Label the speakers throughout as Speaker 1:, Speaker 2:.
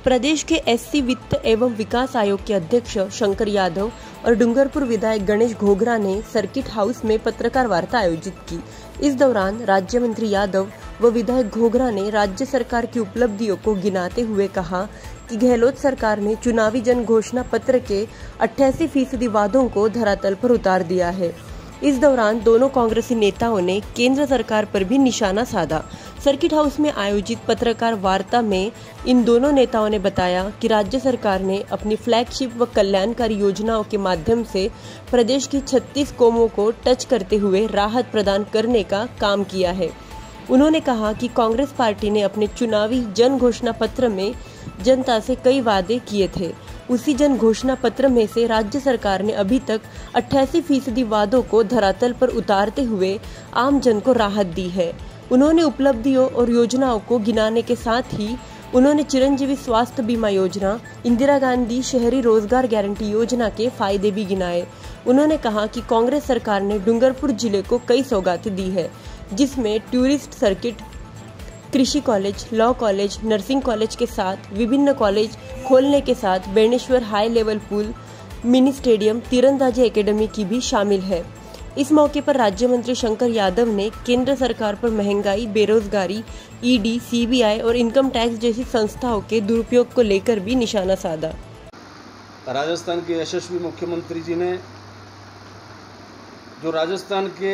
Speaker 1: प्रदेश के एससी वित्त एवं विकास आयोग के अध्यक्ष शंकर यादव और डूंगरपुर विधायक गणेश घोगरा ने सर्किट हाउस में पत्रकार वार्ता आयोजित की। इस दौरान राज्य मंत्री यादव व विधायक घोगरा ने राज्य सरकार की उपलब्धियों को गिनाते हुए कहा कि गहलोत सरकार ने चुनावी जन घोषणा पत्र के 88% वादों को धरातल पर उतार दिया है। इस दौरान दोनों कांग्रेसी नेताओं ने केंद्र सरकार पर भी निशाना साधा। सर्किट हाउस में आयोजित पत्रकार वार्ता में इन दोनों नेताओं ने बताया कि राज्य सरकार ने अपनी फ्लैगशिप व कल्याणकारी योजनाओं के माध्यम से प्रदेश की 36 कौमों को टच करते हुए राहत प्रदान करने का काम किया है। उन्होंने कहा कि कांग्रेस पार्टी ने अपने चुनावी जन घोषणा पत्र में जनता से कई वादे किए थे। उसी जन घोषणा पत्र में से राज्य सरकार ने अभी तक 88% वादों को धरातल पर उतारते हुए आम जन को राहत दी है। उन्होंने उपलब्धियों और योजनाओं को गिनाने के साथ ही उन्होंने चिरंजीवी स्वास्थ्य बीमा योजना, इंदिरा गांधी शहरी रोजगार गारंटी योजना के फायदे भी गिनाए। उन्होंने कहा कि कांग्रेस सरकार ने डूंगरपुर जिले को कई सौगातें दी है, जिसमें टूरिस्ट सर्किट, कृषि college, law college, nursing college के साथ विभिन्न कॉलेज खोलने के साथ Beneshwar high level pool, mini stadium, तीरंदाजी एकेडमी की भी शामिल है। इस मौके पर राज्य मंत्री शंकर यादव ने केंद्र सरकार पर महंगाई, बेरोजगारी, ईडी, सीबीआई और इनकम टैक्स जैसी संस्थाओं के दुरुपयोग को लेकर भी निशाना साधा।
Speaker 2: राजस्थान के यशस्वी मुख्यमंत्री जी ने जो राजस्थान के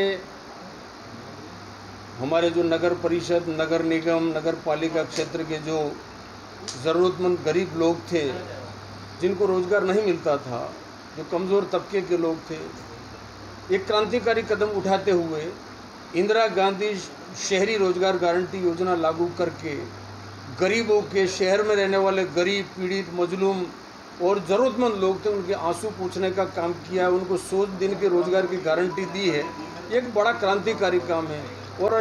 Speaker 2: हमारे जो नगर परिषद, नगर निगम, नगर पालिका क्षेत्र के जो ज़रूरतमंद गरीब लोग थे, जिनको रोज़गार नहीं मिलता था, जो कमज़ोर तबके के लोग थे, एक क्रांतिकारी कदम उठाते हुए इंदिरा गांधी शहरी रोजगार गारंटी योजना लागू करके गरीबों के, शहर में रहने वाले गरीब, पीड़ित, मजलूम और ज़रूरतमंद लोग थे, उनके आंसू पोंछने का काम किया, उनको 100 दिन के रोज़गार की गारंटी दी है। एक बड़ा क्रांतिकारी काम है और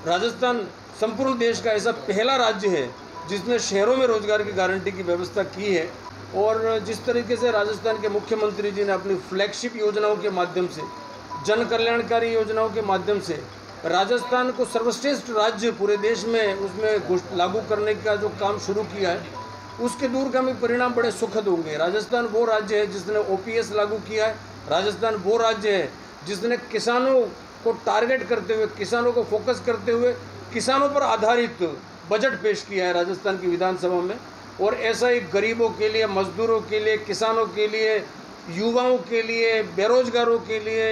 Speaker 2: राजस्थान संपूर्ण देश का ऐसा पहला राज्य है जिसने शहरों में रोजगार की गारंटी की व्यवस्था की है। और जिस तरीके से राजस्थान के मुख्यमंत्री जी ने अपनी फ्लैगशिप योजनाओं के माध्यम से, जन कल्याणकारी योजनाओं के माध्यम से राजस्थान को सर्वश्रेष्ठ राज्य पूरे देश में उसमें लागू करने का जो काम शुरू किया है, उसके दूरगामी परिणाम बड़े सुखद होंगे। राजस्थान वो राज्य है जिसने ओपीएस लागू किया है। राजस्थान वो राज्य है जिसने किसानों को टारगेट करते हुए, किसानों को फोकस करते हुए किसानों पर आधारित बजट पेश किया है राजस्थान की विधानसभा में। और ऐसा ही गरीबों के लिए, मजदूरों के लिए, किसानों के लिए, युवाओं के लिए, बेरोजगारों के लिए,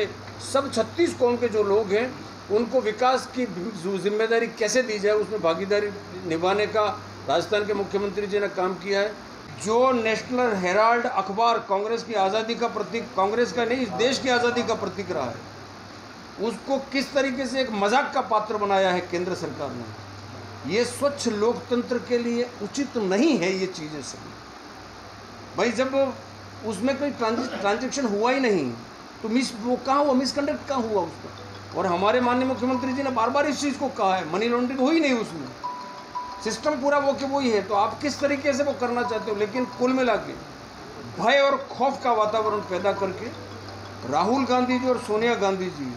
Speaker 2: सब 36 कौम के जो लोग हैं उनको विकास की जिम्मेदारी कैसे दी जाए, उसमें भागीदारी निभाने का राजस्थान के मुख्यमंत्री जी ने काम किया है। जो नेशनल हेराल्ड अखबार कांग्रेस की आज़ादी का प्रतीक, कांग्रेस का नहीं, इस देश की आज़ादी का प्रतीक रहा है, उसको किस तरीके से एक मजाक का पात्र बनाया है केंद्र सरकार ने। ये स्वच्छ लोकतंत्र के लिए उचित नहीं है ये चीज़ें सभी। भाई जब उसमें कोई ट्रांजैक्शन हुआ ही नहीं तो वो कहाँ हुआ, मिसकंडक्ट कहाँ हुआ उसका। और हमारे माननीय मुख्यमंत्री जी ने बार बार इस चीज़ को कहा है, मनी लॉन्ड्रिंग हुई नहीं उसमें, सिस्टम पूरा वो के वही है। तो आप किस तरीके से वो करना चाहते हो। लेकिन कुल मिला के भय और खौफ का वातावरण पैदा करके राहुल गांधी जी और सोनिया गांधी जी,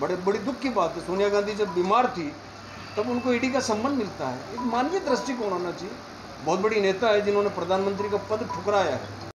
Speaker 2: बड़ी दुख की बात है, सोनिया गांधी जब बीमार थी तब उनको ईडी का सम्मान मिलता है। एक मानवीय दृष्टिकोण होना चाहिए। बहुत बड़ी नेता है जिन्होंने प्रधानमंत्री का पद ठुकराया है।